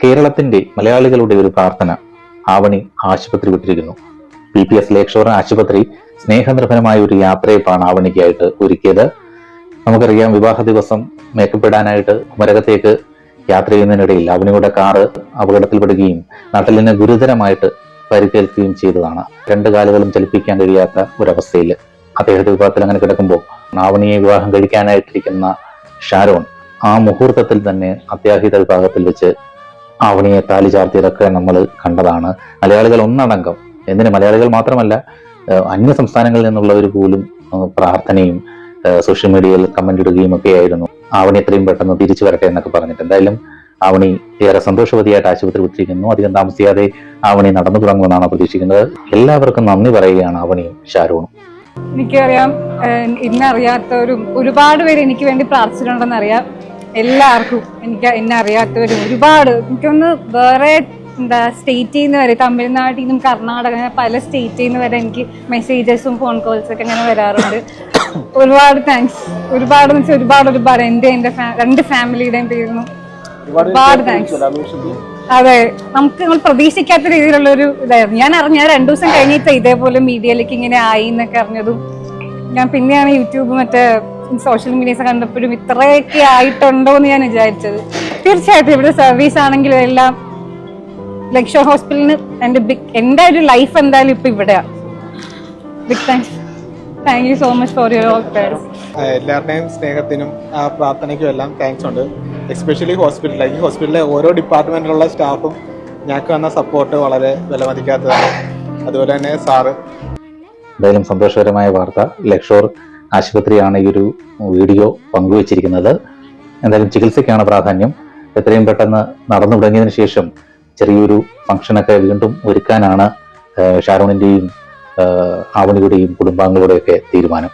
കേരളത്തിന്റെ മലയാളികളുടെ ഒരു പ്രാർത്ഥന ആവണി ആശുപത്രി വിട്ടിരിക്കുന്നു. PPS ലേക്ക് ഷോർ ആശുപത്രി സ്നേഹനിർഭരമായ ഒരു യാത്രയപ്പാണ് ആവണിക്കായിട്ട് ഒരുക്കിയത്. നമുക്കറിയാം, വിവാഹ ദിവസം മേക്കപ്പ് ഇടാനായിട്ട് കുമരകത്തേക്ക് യാത്ര ചെയ്യുന്നതിനിടയിൽ ആവണിയുടെ കാറ് അപകടത്തിൽപ്പെടുകയും നട്ടലിന് ഗുരുതരമായിട്ട് പരിക്കേൽക്കുകയും ചെയ്തതാണ്. രണ്ട് കാലുകളും ചലിപ്പിക്കാൻ കഴിയാത്ത ഒരവസ്ഥയിൽ അദ്ദേഹത്തെ വിവാഹത്തിൽ അങ്ങനെ കിടക്കുമ്പോൾ ആവണിയെ വിവാഹം കഴിക്കാനായിട്ടിരിക്കുന്ന ഷാരോൺ ആ മുഹൂർത്തത്തിൽ തന്നെ അത്യാഹിത വിഭാഗത്തിൽ വെച്ച് ആവണിയെ താലി ചാർത്തിയതൊക്കെ നമ്മൾ കണ്ടതാണ്. മലയാളികൾ ഒന്നടങ്കം, എന്തിന് മലയാളികൾ മാത്രമല്ല, അന്യ സംസ്ഥാനങ്ങളിൽ നിന്നുള്ളവർ പോലും പ്രാർത്ഥനയും സോഷ്യൽ മീഡിയയിൽ കമന്റ് ഇടുകയും ഒക്കെ ആയിരുന്നു. ആവണി എത്രയും പെട്ടെന്ന് തിരിച്ചു വരട്ടെ എന്നൊക്കെ പറഞ്ഞിട്ട്. എന്തായാലും ആവണി ഏറെ സന്തോഷവതിയായിട്ട് ആശുപത്രി വിട്ടിരിക്കുന്നു. അധികം താമസിയാതെ ആവണി നടന്നു തുടങ്ങുമെന്നാണ് പ്രതീക്ഷിക്കുന്നത്. എല്ലാവർക്കും നന്ദി പറയുകയാണ് ആവണിയും ഷാരോണും. എനിക്കറിയാം, എന്നെ ഒരുപാട് പേര് എനിക്ക് വേണ്ടി പ്രാർത്ഥിച്ചിട്ടുണ്ടെന്ന് അറിയാം. എല്ലാവർക്കും എന്നെ അറിയാത്തവരും ഒരുപാട്, എനിക്കൊന്ന് വേറെ സ്റ്റേറ്റിൽ നിന്ന് വരെ, തമിഴ്നാട്ടിൽ നിന്നും കർണാടക, പല സ്റ്റേറ്റിൽ നിന്ന് വരെ എനിക്ക് മെസ്സേജസും ഫോൺ കോൾസൊക്കെ ഇങ്ങനെ വരാറുണ്ട്. ഒരുപാട് താങ്ക്സ്. ഒരുപാട് ഒരുപാട് എന്റെ രണ്ട് ഫാമിലിയുടെയും പേരിലും ഒരുപാട് താങ്ക്സ്. അതെ, നമ്മൾ പ്രതീക്ഷിക്കാത്ത രീതിയിലുള്ള ഒരു ഇതായിരുന്നു. ഞാൻ 2 ദിവസം കഴിഞ്ഞിട്ട് ഇതേപോലെ മീഡിയയിലേക്ക് ഇങ്ങനെ ആയി എന്നൊക്കെ അറിഞ്ഞതും ഞാൻ പിന്നെയാണ് യൂട്യൂബ് മറ്റേ സോഷ്യൽ മീഡിയസ് കണ്ടപ്പോഴും ഇത്രയൊക്കെ ആയിട്ടുണ്ടോ എന്ന് ഞാൻ വിചാരിച്ചത്. തീർച്ചയായിട്ടും ഇവിടെ സർവീസ് ആണെങ്കിലും എല്ലാം ലേക്ക് ഷോർ ഹോസ്പിറ്റലിന് എന്റെ ഒരു ലൈഫ് എന്തായാലും ഇപ്പൊ ഇവിടെയാണ്. Big thanks. Thank you so much for your prayers. എല്ലാവരുടെയും സ്നേഹത്തിനും പ്രാർത്ഥനയ്ക്കും എല്ലാം താങ്ക്സ് ഉണ്ട്. എസ്പെഷ്യലി ഹോസ്പിറ്റലിലെ ഓരോ ഡിപ്പാർട്ട്മെന്റിലുള്ള സ്റ്റാഫും ഞങ്ങൾക്ക് വന്ന സപ്പോർട്ട് വളരെ വിലമതിക്കാത്തതാണ്. അതുപോലെ തന്നെ സാറ്. എന്തായാലും സന്തോഷകരമായ വാർത്ത. ലേക്ക് ഷോർ ആശുപത്രിയാണ് ഈ ഒരു വീഡിയോ പങ്കുവച്ചിരിക്കുന്നത്. എന്തായാലും ചികിത്സയ്ക്കാണ് പ്രാധാന്യം. എത്രയും പെട്ടെന്ന് നടന്നു തുടങ്ങിയതിനു ശേഷം ചെറിയൊരു ഫംഗ്ഷനൊക്കെ വീണ്ടും ഒരുക്കാനാണ് ഷാരോണിന്റെയും ആവണിയുടെയും കുടുംബാംഗങ്ങളുടെയൊക്കെ തീരുമാനം.